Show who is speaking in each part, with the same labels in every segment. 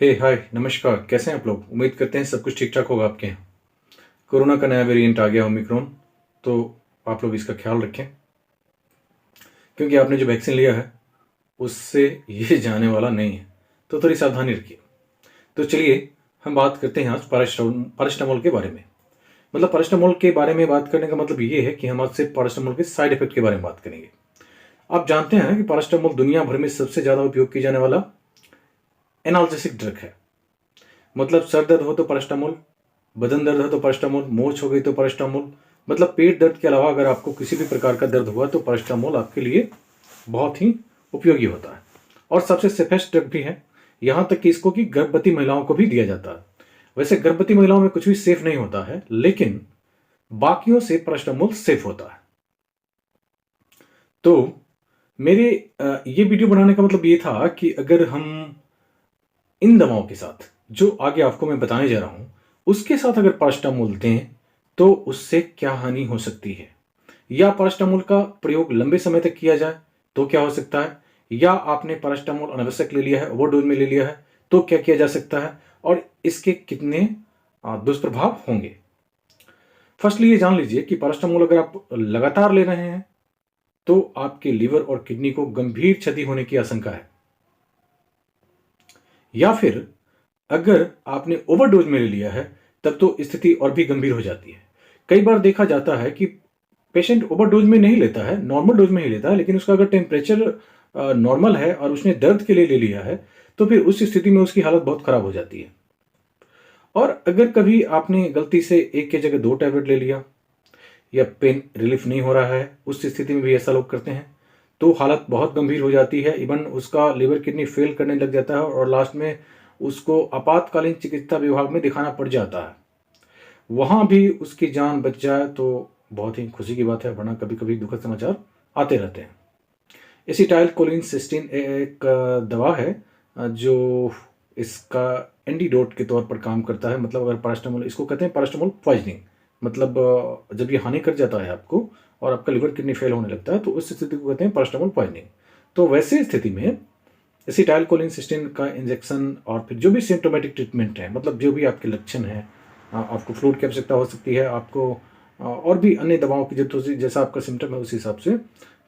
Speaker 1: हे हाय नमस्कार, कैसे हैं आप लोग। उम्मीद करते हैं सब कुछ ठीक ठाक होगा आपके यहाँ। कोरोना का नया वेरिएंट आ गया ओमिक्रॉन, तो आप लोग इसका ख्याल रखें क्योंकि आपने जो वैक्सीन लिया है उससे ये जाने वाला नहीं है, तो थोड़ी सावधानी रखिए। तो चलिए हम बात करते हैं आज पैरास्टामोल के बारे में। मतलब पैरास्टामोल के बारे में बात करने का मतलब ये है कि हम आज से पैरास्टामोल के साइड इफेक्ट के बारे में बात करेंगे। आप जानते हैं कि पैरास्टामोल दुनिया भर में सबसे ज़्यादा उपयोग की जाने वाला एनाल्जेसिक ड्रग है। मतलब सर दर्द हो तो पैरास्टामोल, बदन दर्द हो तो पैरास्टामोल, मोच हो गई तो पैरास्टामोल। मतलब पेट दर्द के अलावा अगर आपको किसी भी प्रकार का दर्द हुआ तो पैरास्टामोल आपके लिए बहुत ही उपयोगी होता है और सबसे सेफेस्ट ड्रग भी है। यहाँ तक कि इसको कि गर्भवती महिलाओं को भी दिया जाता है। वैसे गर्भवती महिलाओं में कुछ भी सेफ नहीं होता है, लेकिन बाकियों से पैरास्टामोल सेफ होता है। तो मेरे ये वीडियो बनाने का मतलब ये था कि अगर हम इन दवाओं के साथ जो आगे आपको मैं बताने जा रहा हूं उसके साथ अगर पैरास्टामोल दें तो उससे क्या हानि हो सकती है, या पैरास्टामोल का प्रयोग लंबे समय तक किया जाए तो क्या हो सकता है, या आपने पैरास्टामोल अनावश्यक ले लिया है, ओवरडोज में ले लिया है तो क्या किया जा सकता है और इसके कितने दुष्प्रभाव होंगे। फर्स्टली ये जान लीजिए कि पैरास्टामोल अगर आप लगातार ले रहे हैं तो आपके लीवर और किडनी को गंभीर क्षति होने की आशंका है, या फिर अगर आपने ओवरडोज में ले लिया है तब तो स्थिति और भी गंभीर हो जाती है। कई बार देखा जाता है कि पेशेंट ओवरडोज में नहीं लेता है, नॉर्मल डोज में ही लेता है, लेकिन उसका अगर टेम्परेचर नॉर्मल है और उसने दर्द के लिए ले लिया है तो फिर उस स्थिति में उसकी हालत बहुत खराब हो जाती है। और अगर कभी आपने गलती से एक की जगह 2 टैबलेट ले लिया या पेन रिलीफ नहीं हो रहा है, उस स्थिति में भी ऐसा लोग करते हैं, तो हालत बहुत गंभीर हो जाती है। इवन उसका लिवर किडनी फेल करने लग जाता है और लास्ट में उसको आपातकालीन चिकित्सा विभाग में दिखाना पड़ जाता है। वहाँ भी उसकी जान बच जाए तो बहुत ही खुशी की बात है, वरना कभी कभी दुखद समाचार आते रहते हैं। एसिटाइलकोलिन सिस्टीन एक दवा है जो इसका एंटीडोट के तौर पर काम करता है। मतलब अगर पैरास्टामोल, इसको कहते हैं पैरास्टामोल पॉइजनिंग। मतलब जब ये हानि कर जाता है आपको और आपका लिवर किडनी फेल होने लगता है तो उस स्थिति को कहते हैं पैरास्टामोल पॉइजनिंग। तो वैसे स्थिति में एसिटाइलकोलिन सिस्टीन का इंजेक्शन और फिर जो भी सिम्टोमेटिक ट्रीटमेंट है, मतलब जो भी आपके लक्षण हैं, आपको फ्लूइड की आवश्यकता हो सकती है, आपको और भी अन्य दवाओं की जरूरत होती है, जैसा आपका सिम्टम है उस हिसाब से।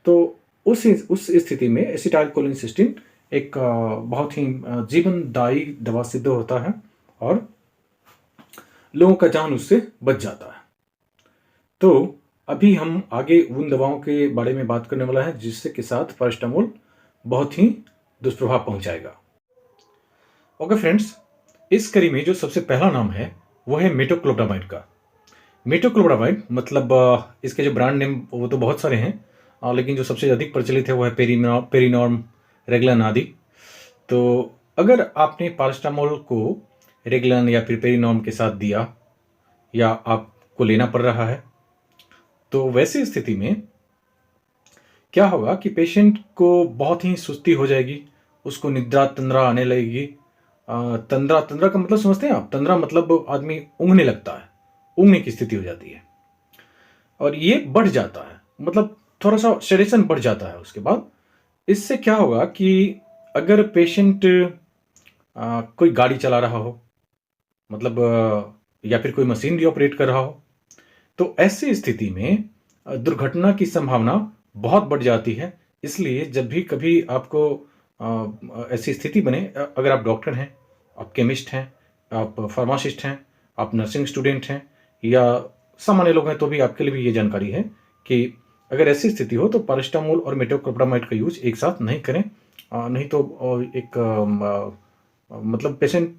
Speaker 1: तो उस स्थिति में एसिटाइलकोलिन सिस्टीन एक बहुत ही जीवनदायी दवा सिद्ध होता है और लोगों का जान उससे बच जाता है। तो अभी हम आगे उन दवाओं के बारे में बात करने वाला है जिससे के साथ पैरास्टामोल बहुत ही दुष्प्रभाव पहुंचाएगा। ओके फ्रेंड्स, इस कड़ी में जो सबसे पहला नाम है वो है मेटोक्लोप्रामाइड का। मेटोक्लोप्रामाइड मतलब इसके जो ब्रांड नेम वो तो बहुत सारे हैं, लेकिन जो सबसे अधिक प्रचलित है वो है पेरीनॉर्म, रेगलन आदि। तो अगर आपने पैरास्टामोल को रेगलन या फिर पेरीनॉर्म के साथ दिया या आपको लेना पड़ रहा है तो वैसी स्थिति में क्या होगा कि पेशेंट को बहुत ही सुस्ती हो जाएगी, उसको निद्रा तंद्रा आने लगेगी। तंद्रा तंद्रा का मतलब समझते हैं आप? तंद्रा मतलब आदमी ऊँघने लगता है, ऊँघने की स्थिति हो जाती है और ये बढ़ जाता है, मतलब थोड़ा सा सेडेशन बढ़ जाता है उसके बाद। इससे क्या होगा कि अगर पेशेंट कोई गाड़ी चला रहा हो, मतलब या फिर कोई मशीनरी ऑपरेट कर रहा हो, तो ऐसी स्थिति में दुर्घटना की संभावना बहुत बढ़ जाती है। इसलिए जब भी कभी आपको ऐसी स्थिति बने, अगर आप डॉक्टर हैं, आप केमिस्ट हैं, आप फार्मासिस्ट हैं, आप नर्सिंग स्टूडेंट हैं या सामान्य लोग हैं, तो भी आपके लिए भी ये जानकारी है कि अगर ऐसी स्थिति हो तो पैरास्टामोल और मेटोक्लोप्रामाइड का यूज एक साथ नहीं करें। नहीं तो एक मतलब पेशेंट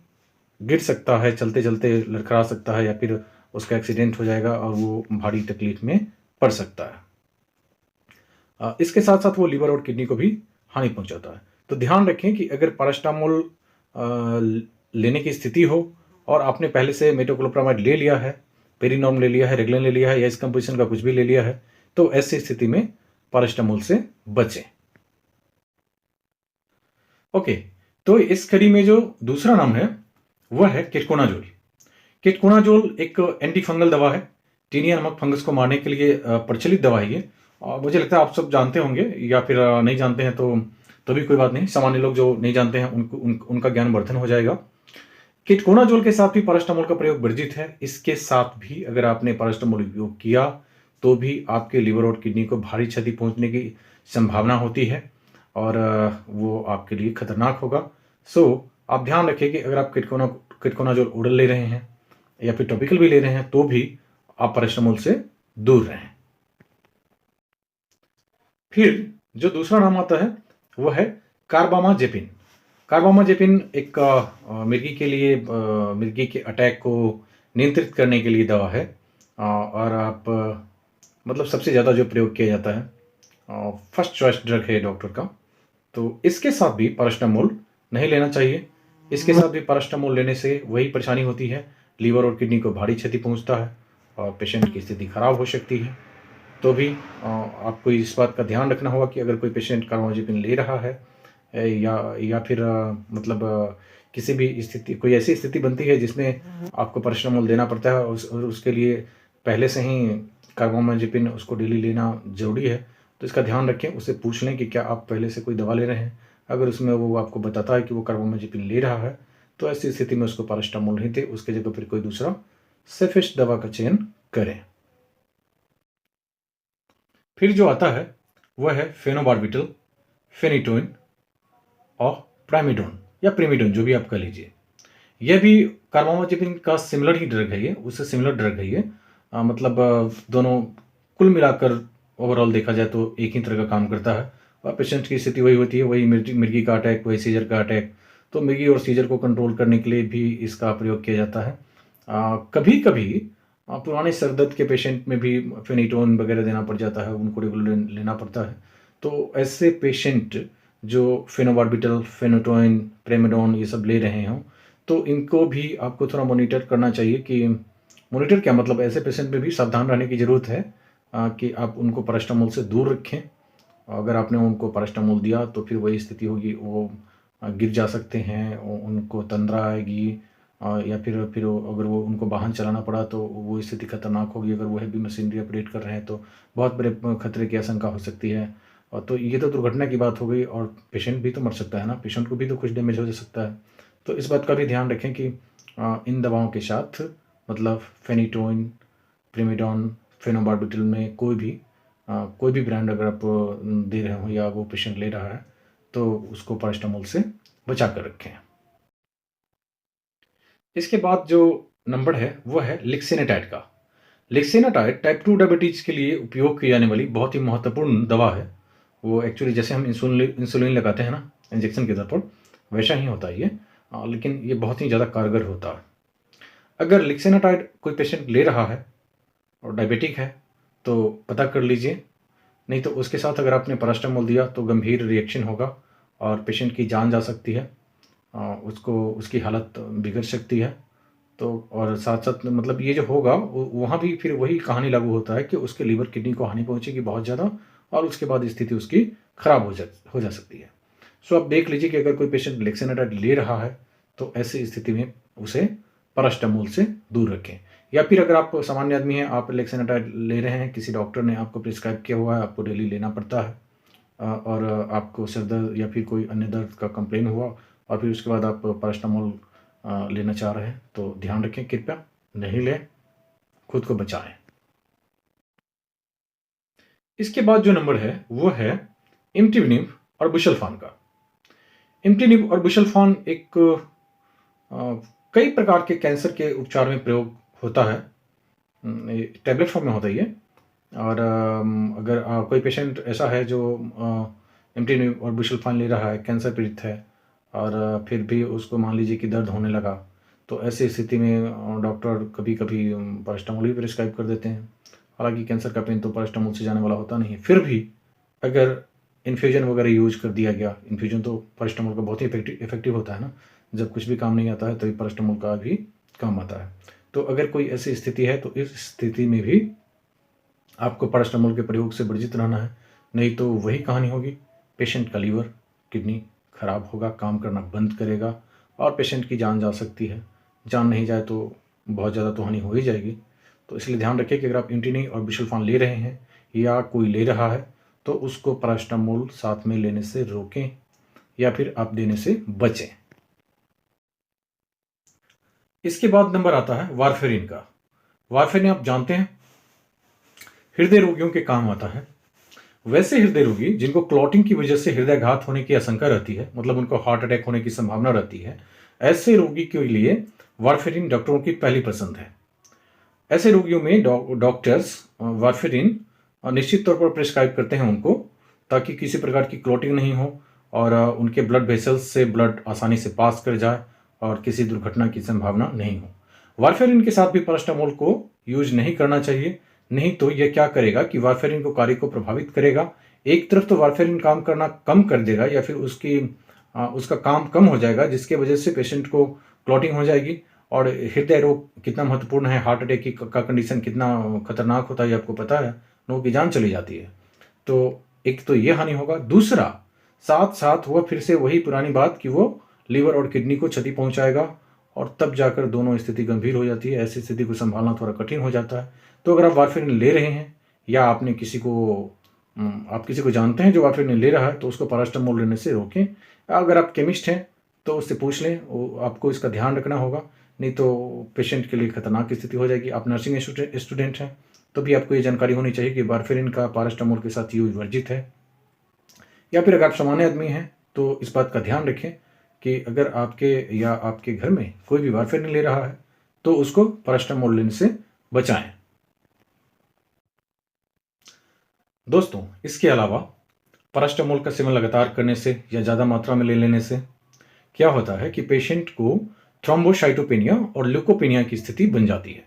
Speaker 1: गिर सकता है, चलते चलते लड़खड़ा सकता है या फिर उसका एक्सीडेंट हो जाएगा और वो भारी तकलीफ में पड़ सकता है। इसके साथ साथ वो लीवर और किडनी को भी हानि पहुंचाता है। तो ध्यान रखें कि अगर पैरास्टामोल लेने की स्थिति हो और आपने पहले से मेटोक्लोप्रामाइड ले लिया है, पेरीनॉर्म ले लिया है, रेगलन ले लिया है या इस कंपोजिशन का कुछ भी ले लिया है, तो ऐसी स्थिति में पैरास्टामोल से बचें। ओके, तो इस कड़ी में जो दूसरा नाम है वह है केटकोनाजोल। केटकोनाजोल एक एंटी फंगल दवा है। टीनिया नामक फंगस को मारने के लिए प्रचलित दवा है ये। मुझे लगता है आप सब जानते होंगे, या फिर नहीं जानते हैं तो भी कोई बात नहीं। सामान्य लोग जो नहीं जानते हैं उनका ज्ञानवर्धन हो जाएगा। किटकोनाजोल के साथ भी पैरास्टामोल का प्रयोग वर्जित है। इसके साथ भी अगर आपने पैरास्टामोल उपयोग किया तो भी आपके लिवर और किडनी को भारी क्षति पहुंचने की संभावना होती है और वो आपके लिए खतरनाक होगा। सो आप ध्यान रखिए कि अगर आप किटकोनाजोल ओरल ले रहे हैं या फिर टॉपिकल भी ले रहे हैं तो भी आप पैरास्टामोल से दूर रहें। फिर जो दूसरा नाम आता है वो है कार्बामाजेपिन। कार्बामाजेपिन एक मिर्गी के लिए मिर्गी के अटैक को नियंत्रित करने के लिए दवा है और आप मतलब सबसे ज़्यादा जो प्रयोग किया जाता है, फर्स्ट चॉइस ड्रग है डॉक्टर का। तो इसके साथ भी पैरास्टामोल नहीं लेना चाहिए। इसके साथ भी पैरास्टामोल लेने से वही परेशानी होती है, लीवर और किडनी को भारी क्षति पहुंचता है और पेशेंट की स्थिति खराब हो सकती है। तो भी आपको इस बात का ध्यान रखना होगा कि अगर कोई पेशेंट कार्बामाजेपिन ले रहा है या फिर मतलब किसी भी स्थिति कोई ऐसी स्थिति बनती है जिसमें आपको पैरास्टामोल देना पड़ता है और उसके लिए पहले से ही कार्बामाजेपिन उसको डेली लेना ज़रूरी है, तो इसका ध्यान रखें। उससे पूछ लें कि क्या आप पहले से कोई दवा ले रहे हैं। अगर उसमें वो आपको बताता है कि वो कार्बामाजेपिन ले रहा है तो ऐसी स्थिति में उसको पैरास्टामोल नहीं दे, उसके जगह फिर कोई दूसरा सेफेस्ट दवा का चयन करें। फिर जो आता है वह है फेनोबार्बिटल, फेनिटोइन और प्राइमिडोन या प्रिमिडोन, जो भी आप कह लीजिए। यह भी कार्बामाजेपिन का सिमिलर ही ड्रग है, ये उससे सिमिलर ड्रग है ये। मतलब दोनों कुल मिलाकर ओवरऑल देखा जाए तो एक ही तरह का काम करता है और पेशेंट की स्थिति वही होती है, वही मिर्गी का अटैक, वही सीजर का अटैक। तो मिर्गी और सीजर को कंट्रोल करने के लिए भी इसका प्रयोग किया जाता है। कभी कभी पुराने सर दर्द के पेशेंट में भी फेनिटोन वगैरह देना पड़ जाता है, उनको रेगुलर लेना पड़ता है। तो ऐसे पेशेंट जो फेनोबार्बिटल, फेनिटोइन, प्रेमिडोन ये सब ले रहे हों तो इनको भी आपको थोड़ा मॉनिटर करना चाहिए। कि मॉनिटर क्या मतलब, ऐसे पेशेंट में भी सावधान रहने की ज़रूरत है कि आप उनको पैरास्टामोल से दूर रखें। अगर आपने उनको पैरास्टामोल दिया तो फिर वही स्थिति होगी, वो गिर जा सकते हैं, उनको तंद्रा आएगी या फिर अगर वो उनको वाहन चलाना पड़ा तो वो स्थिति खतरनाक होगी। अगर वो हैवी मशीनरी ऑपरेट कर रहे हैं तो बहुत बड़े खतरे की आशंका हो सकती है। और तो ये तो दुर्घटना की बात हो गई और पेशेंट भी तो मर सकता है ना, पेशेंट को भी तो कुछ डैमेज हो जा सकता है। तो इस बात का भी ध्यान रखें कि इन दवाओं के साथ मतलब फेनिटोइन, प्रिमिडोन, फेनोबार्बिटल में कोई भी ब्रांड अगर आप दे रहे हो या वो पेशेंट ले रहा है तो उसको पैरास्टामोल से बचा कर रखें। इसके बाद जो नंबर है वो है लिक्सिनेटाइड का। लिक्सिनेटाइड टाइप 2 डायबिटीज़ के लिए उपयोग की जाने वाली बहुत ही महत्वपूर्ण दवा है। वो एक्चुअली जैसे हम इंसुलिन लगाते हैं ना इंजेक्शन के तौर पर, वैसा ही होता है ये, लेकिन ये बहुत ही ज़्यादा कारगर होता है। अगर लिक्सिनेटाइड कोई पेशेंट ले रहा है और डायबिटिक है तो पता कर लीजिए, नहीं तो उसके साथ अगर आपने पैरास्टामोल दिया तो गंभीर रिएक्शन होगा और पेशेंट की जान जा सकती है, उसको उसकी हालत बिगड़ सकती है। तो और साथ-साथ मतलब ये जो होगा वहाँ भी फिर वही कहानी लागू होता है कि उसके लीवर किडनी को हानि पहुँचेगी बहुत ज़्यादा और उसके बाद स्थिति उसकी खराब हो जा सकती है। सो आप देख लीजिए कि अगर कोई पेशेंट लिक्सिनेटाइड ले रहा है तो ऐसी स्थिति में उसे पैरास्टामोल से दूर रखें। या फिर अगर आप सामान्य आदमी हैं, आप लिक्सिनेटाइड ले रहे हैं, किसी डॉक्टर ने आपको प्रिस्क्राइब किया हुआ है, आपको डेली लेना पड़ता है और आपको सर दर्द या फिर कोई अन्य दर्द का कंप्लेन हुआ और फिर उसके बाद आप पैरास्टामोल लेना चाह रहे हैं तो ध्यान रखें, कृपया नहीं लें, खुद को बचाएं। इसके बाद जो नंबर है वो है इमटिनिब और बुसल्फान का। इमटिनिब और बुसल्फान एक कई प्रकार के कैंसर के उपचार में प्रयोग होता है, टैबलेट फॉर्म में होता है ये। और अगर कोई पेशेंट ऐसा है जो इमटिनिब और बुसल्फान ले रहा है, कैंसर पीड़ित है और फिर भी उसको मान लीजिए कि दर्द होने लगा, तो ऐसी स्थिति में डॉक्टर कभी कभी पैरास्टामोल भी प्रिस्क्राइब कर देते हैं। हालांकि कैंसर का पेन तो पैरास्टामोल से जाने वाला होता नहीं है, फिर भी अगर इन्फ्यूजन वगैरह यूज कर दिया गया, इन्फ्यूजन तो पैरास्टामोल का बहुत ही इफेक्टिव होता है ना, जब कुछ भी काम नहीं आता है तभी पैरास्टामोल का भी काम आता है। तो अगर कोई ऐसी स्थिति है तो इस स्थिति में भी आपको पैरास्टामोल के प्रयोग से वर्जित रहना है, नहीं तो वही कहानी होगी, पेशेंट का लीवर किडनी खराब होगा, काम करना बंद करेगा और पेशेंट की जान जा सकती है। जान नहीं जाए तो बहुत ज़्यादा तो हानि हो ही जाएगी। तो इसलिए ध्यान रखिए कि अगर आप इमटिनी और बुसल्फान ले रहे हैं या कोई ले रहा है तो उसको पैरास्टामोल साथ में लेने से रोकें या फिर आप देने से बचें। इसके बाद नंबर आता है वारफेरिन का। वारफेरिन आप जानते हैं हृदय रोगियों के काम आता है। वैसे हृदय रोगी जिनको क्लॉटिंग की वजह से हृदयघात होने की आशंका रहती है, मतलब उनको हार्ट अटैक होने की संभावना रहती है, ऐसे रोगी के लिए वारफेरिन डॉक्टरों की पहली पसंद है। ऐसे रोगियों में डॉक्टर्स वारफेरिन निश्चित तौर पर प्रिस्क्राइब करते हैं उनको, ताकि किसी प्रकार की क्लॉटिंग नहीं हो और उनके ब्लड वेसल्स से ब्लड आसानी से पास कर जाए और किसी दुर्घटना की संभावना नहीं हो। वारफेरिन के साथ भी पैरास्टामोल को यूज नहीं करना चाहिए, नहीं तो यह क्या करेगा कि वारफेरिन को कार्य को प्रभावित करेगा। एक तरफ तो वारफेरिन काम करना कम कर देगा या फिर उसका काम कम हो जाएगा, जिसके वजह से पेशेंट को क्लॉटिंग हो जाएगी। और हृदय रोग कितना महत्वपूर्ण है, हार्ट अटैक की का कंडीशन कितना खतरनाक होता है आपको पता है, लोगों की जान चली जाती है। तो एक तो ये हानि होगा, दूसरा साथ साथ हुआ फिर से वही पुरानी बात कि वो लीवर और किडनी को क्षति पहुंचाएगा और तब जाकर दोनों स्थिति गंभीर हो जाती है। ऐसी स्थिति को संभालना थोड़ा कठिन हो जाता है। तो अगर आप वारफेरिन ले रहे हैं या आपने आप किसी को जानते हैं जो वारफेरिन ले रहा है, तो उसको पैरास्टामोल लेने से रोकें। अगर आप केमिस्ट हैं तो उससे पूछ लें, आपको इसका ध्यान रखना होगा, नहीं तो पेशेंट के लिए खतरनाक स्थिति हो जाएगी। आप नर्सिंग स्टूडेंट हैं तो भी आपको ये जानकारी होनी चाहिए कि वारफेरिन का पैरास्टामोल के साथ यूज वर्जित है। या फिर अगर आप सामान्य आदमी हैं तो इस बात का ध्यान रखें कि अगर आपके घर में कोई भी वारफेरिन ले रहा है तो उसको पैरास्टामोल लेने से बचाएं। दोस्तों, इसके अलावा पैरास्टामोल का सेवन लगातार करने से या ज़्यादा मात्रा में ले लेने से क्या होता है कि पेशेंट को थ्रोम्बोसाइटोपेनिया और ल्यूकोपेनिया की स्थिति बन जाती है।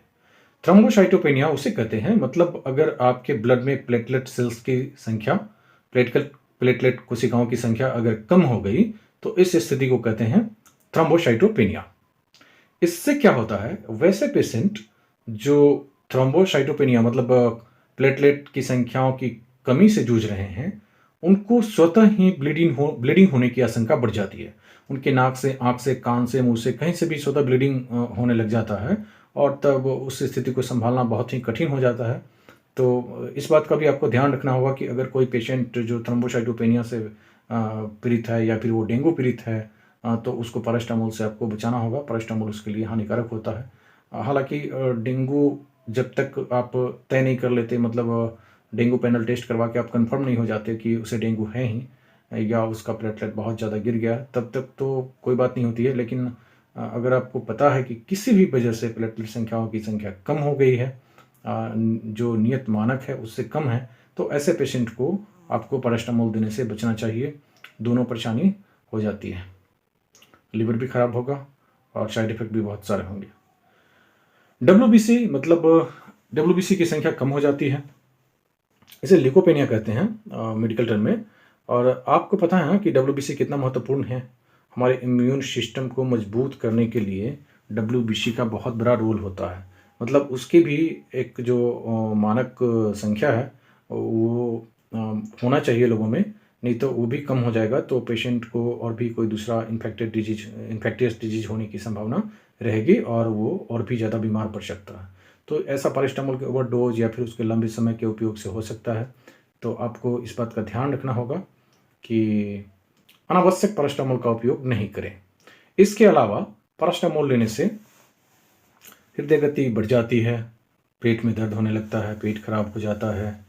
Speaker 1: थ्रोम्बोसाइटोपेनिया उसे कहते हैं, मतलब अगर आपके ब्लड में प्लेटलेट सेल्स की संख्या, प्लेटलेट कोशिकाओं की संख्या अगर कम हो गई तो इस स्थिति को कहते हैं थ्रोम्बोसाइटोपेनिया। इससे क्या होता है, वैसे पेशेंट जो थ्रोम्बोसाइटोपेनिया मतलब प्लेटलेट की संख्याओं की कमी से जूझ रहे हैं, उनको स्वतः ही ब्लीडिंग होने की आशंका बढ़ जाती है। उनके नाक से, आंख से, कान से, मुंह से, कहीं से भी स्वतः ब्लीडिंग होने लग जाता है और तब उस स्थिति को संभालना बहुत ही कठिन हो जाता है। तो इस बात का भी आपको ध्यान रखना होगा कि अगर कोई पेशेंट जो थ्रोम्बोसाइटोपेनिया से पीड़ित है या फिर वो डेंगू पीड़ित है, तो उसको पैरास्टामोल से आपको बचाना होगा। पैरास्टामोल उसके लिए हानिकारक होता है। हालांकि डेंगू जब तक आप तय नहीं कर लेते, मतलब डेंगू पैनल टेस्ट करवा के आप कंफर्म नहीं हो जाते कि उसे डेंगू है ही या उसका प्लेटलेट बहुत ज़्यादा गिर गया, तब तक तो कोई बात नहीं होती है। लेकिन अगर आपको पता है कि किसी भी वजह से प्लेटलेट संख्याओं की संख्या कम हो गई है, जो नियत मानक है उससे कम है, तो ऐसे पेशेंट को आपको पैरास्टामोल देने से बचना चाहिए। दोनों परेशानी हो जाती है, लिवर भी खराब होगा और साइड इफेक्ट भी बहुत सारे होंगे। डब्ल्यूबीसी की संख्या कम हो जाती है, इसे ल्यूकोपेनिया कहते हैं मेडिकल टर्म में। और आपको पता है कि डब्ल्यूबीसी कितना महत्वपूर्ण है। हमारे इम्यून सिस्टम को मजबूत करने के लिए डब्ल्यूबीसी का बहुत बड़ा रोल होता है। मतलब उसकी भी एक जो मानक संख्या है वो होना चाहिए लोगों में, नहीं तो वो भी कम हो जाएगा तो पेशेंट को और भी कोई दूसरा इन्फेक्टियस डिजीज होने की संभावना रहेगी और वो और भी ज़्यादा बीमार पड़ सकता है। तो ऐसा पैरास्टामोल के ओवरडोज या फिर उसके लंबे समय के उपयोग से हो सकता है। तो आपको इस बात का ध्यान रखना होगा कि अनावश्यक पैरास्टामोल का उपयोग नहीं करें। इसके अलावा पैरास्टामोल लेने से हृदय गति बढ़ जाती है, पेट में दर्द होने लगता है, पेट खराब हो जाता है,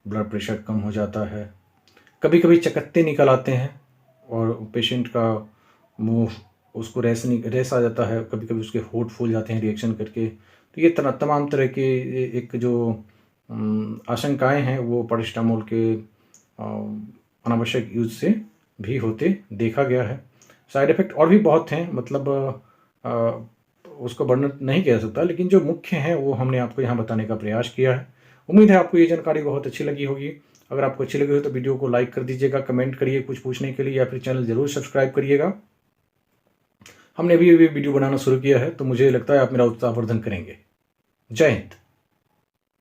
Speaker 1: ब्लड प्रेशर कम हो जाता है, कभी कभी चकत्ते निकल आते हैं और पेशेंट का मुंह उसको रेस आ जाता है, कभी कभी उसके होंठ फूल जाते हैं रिएक्शन करके। तो ये तमाम तरह के एक जो आशंकाएं हैं वो पैरास्टामोल के अनावश्यक यूज से भी होते देखा गया है। साइड इफ़ेक्ट और भी बहुत हैं, मतलब उसको वर्णन नहीं किया जा सकता, लेकिन जो मुख्य हैं वो हमने आपको यहाँ बताने का प्रयास किया है। उम्मीद है आपको ये जानकारी बहुत अच्छी लगी होगी। अगर आपको अच्छी लगी हो तो वीडियो को लाइक कर दीजिएगा, कमेंट करिए कुछ पूछने के लिए, या फिर चैनल ज़रूर सब्सक्राइब करिएगा। हमने अभी वीडियो बनाना शुरू किया है तो मुझे लगता है आप मेरा उत्साहवर्धन करेंगे। जय हिंद।